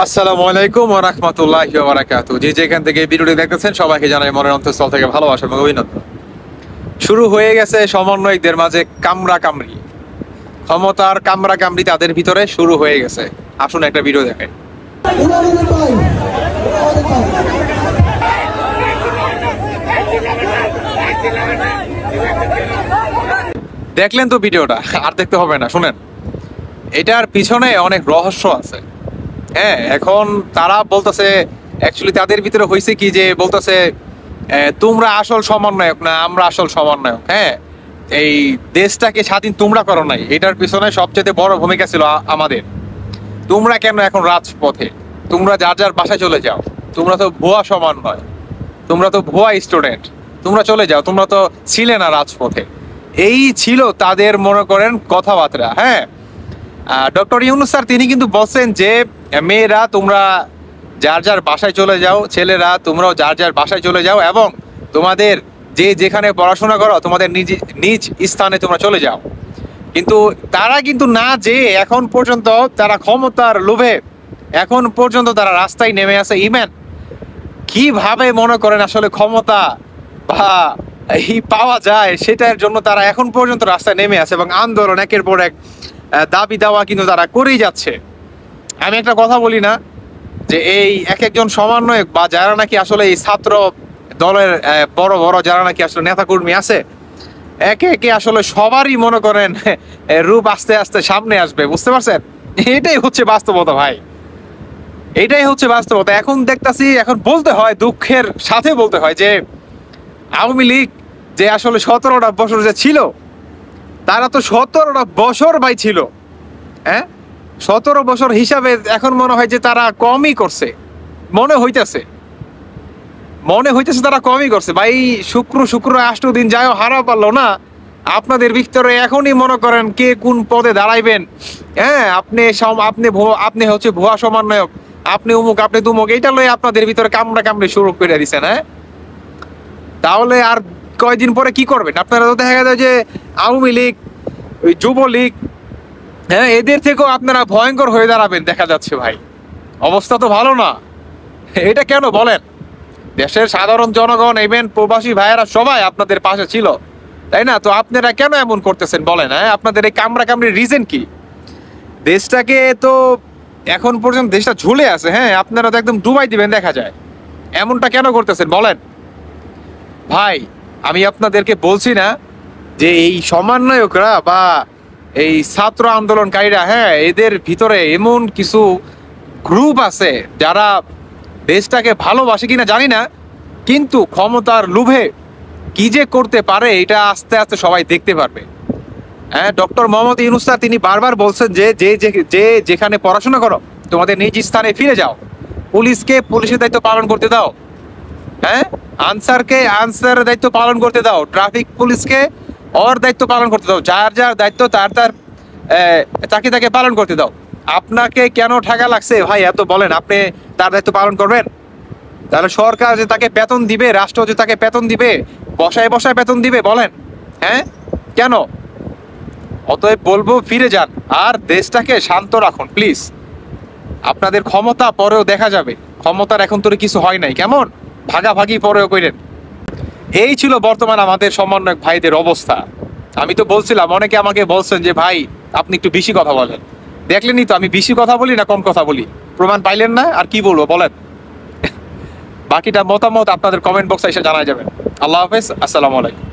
আসসালামু আলাইকুম ওয়া রাহমাতুল্লাহি ওয়া বারাকাতুহু। যে যেখান থেকে ভিডিওটি দেখতেছেন সবাইকে জানাই মনের অন্তঃস্থল থেকে ভালোবাসা এবং অভিনন্দন। শুরু হয়ে গেছে সমন্বয়কদের মাঝে কামড়া কামড়ি, ক্ষমতার কামড়া কামড়ি তাদের ভিতরে শুরু হয়ে গেছে। আসুন একটা ভিডিও দেখেন। দেখলেন তো ভিডিওটা, আর দেখতে হবে না, শুনেন। এটার পিছনে অনেক রহস্য আছে। হ্যাঁ, এখন তারা বলতেছে অ্যাকচুয়ালি তাদের ভিতরে হয়েছে কি যে বলতেছে তোমরা আসল সমন্বয়ক না, আমরা আসল সমন্বয়ক। হ্যাঁ, এই দেশটাকে স্বাধীন তোমরা করো নাই, এটার পিছনে সবচেয়ে বড় ভূমিকা ছিল আমাদের। তোমরা কেন এখন রাজপথে? তোমরা যার যার বাসায় চলে যাও। তোমরা তো ভুয়া সমন্বয়, তোমরা তো ভুয়া স্টুডেন্ট, তোমরা চলে যাও, তোমরা তো ছিলে না রাজপথে। এই ছিল তাদের মনে করেন কথাবার্তা। হ্যাঁ, ডক্টর ইউনূস স্যার তিনি কিন্তু বলছেন যে মেয়েরা তোমরা যার যার বাসায় চলে যাও, ছেলেরা তোমরাও যার যার বাসায় চলে যাও, এবং তোমাদের যে যেখানে পড়াশোনা করো তোমাদের নিজ নিজ স্থানে তোমরা চলে যাও। কিন্তু তারা কিন্তু না, যে এখন পর্যন্ত তারা ক্ষমতার লোভে এখন পর্যন্ত তারা রাস্তায় নেমে আছে। ইমেন কিভাবে মনে করেন আসলে ক্ষমতা বা এই পাওয়া যায় সেটার জন্য তারা এখন পর্যন্ত রাস্তায় নেমে আছে এবং আন্দোলন একের পর এক দাবি দাওয়া কিন্তু তারা করেই যাচ্ছে। আমি একটা কথা বলি না, যে এই এক একজন সমন্বয়ক বা যারা নাকি আসলে এই ছাত্র দলের বড় বড় যারা নাকি আসলে নেতাকর্মী আছে, একে একে আসলে সবারই মনে করেন রূপ আস্তে আস্তে সামনে আসবে, বুঝতে পারছেন? এটাই হচ্ছে বাস্তবতা ভাই, এটাই হচ্ছে বাস্তবতা। এখন দেখতাছি, এখন বলতে হয়, দুঃখের সাথে বলতে হয় যে আওয়ামী লীগ যে আসলে 17টা বছর যে ছিল, তারা তো 17টা বছর ভাই ছিল। হ্যাঁ, 17 বছর হিসাবে এখন মনে হয় যে তারা কমই করছে, মনে হইতেছে তারা কমই করছে ভাই। শুক্র 8 দিন যায়ও হারা পারলো না। আপনাদের ভিতরে এখনই মনে করেন কে কোন পদে দাঁড়াইবেন। হ্যাঁ, আপনি হচ্ছে ভুয়া সমন্বয়ক, আপনি উমুক, আপনি তুমুক, এইটা লয়ে আপনাদের ভিতরে কামড়া কামড়ি শুরু করে দিচ্ছেন। হ্যাঁ, তাহলে আর কয়দিন পরে কি করবেন আপনারা? তো দেখা যায় যে আওয়ামী লীগ, ওই যুবলীগ, হ্যাঁ, এদের থেকেও আপনারা ভয়ঙ্কর হয়ে দাঁড়াবেন দেখা যাচ্ছে ভাই। অবস্থা তো ভালো না। এটা কেন বলেন? দেশের সাধারণ জনগণ, ইভেন প্রবাসী ভাইয়েরা সবাই আপনাদের পাশে ছিল, তাই না? তো আপনারা কেন এমন করতেছেন বলেন? হ্যাঁ, আপনাদের এই কামড়া কামড়ির রিজন কি? দেশটাকে তো এখন পর্যন্ত দেশটা ঝুলে আছে। হ্যাঁ, আপনারা তো একদম ডুবাই দিবেন দেখা যায়। এমনটা কেন করতেছেন বলেন ভাই? আমি আপনাদেরকে বলছি না যে এই সমন্বয়করা বা এই ছাত্র আন্দোলনকারীরা, হ্যাঁ, এদের ভিতরে এমন কিছু গ্রুপ আছে যারা দেশটাকে ভালোবাসে কিনা জানি না, কিন্তু ক্ষমতার লোভে কি যে করতে পারে এটা আস্তে আস্তে সবাই দেখতে পারবে। হ্যাঁ, ডক্টর মোহাম্মদ ইউনূস স্যার তিনি বারবার বলছেন যে যে যেখানে পড়াশোনা করো তোমাদের নিজ স্থানে ফিরে যাও, পুলিশকে পুলিশের দায়িত্ব পালন করতে দাও, হ্যাঁ, আনসারকে আনসারের দায়িত্ব পালন করতে দাও, ট্রাফিক পুলিশকে ওর দায়িত্ব পালন করতে দাও, যার যার দায়িত্ব তার তাকে পালন করতে দাও। আপনাকে কেন ঠেকা লাগছে ভাই এত বলেন? আপনি তার দায়িত্ব পালন করবেন? তাহলে সরকার যে তাকে বেতন দিবে, রাষ্ট্র যে তাকে বেতন দিবে, বসায় বসায় বেতন দিবে বলেন? হ্যাঁ, কেন? অতএব বলবো ফিরে যান আর দেশটাকে শান্ত রাখুন প্লিজ। আপনাদের ক্ষমতা পরেও দেখা যাবে, ক্ষমতার এখন তো কিছু হয় নাই, কেমন ভাগাভাগি পরেও করেন। এই ছিল বর্তমান আমাদের সমন্বয়ক ভাইদের অবস্থা। আমি তো বলছিলাম, অনেকে আমাকে বলছেন যে ভাই আপনি একটু বেশি কথা বলেন। দেখলেনই তো আমি বেশি কথা বলি না কম কথা বলি, প্রমাণ পাইলেন না? আর কি বলবো বলেন? বাকিটা মতামত আপনাদের কমেন্ট বক্সে এসে জানা যাবেন। আল্লাহ হাফেজ, আসসালামু আলাইকুম।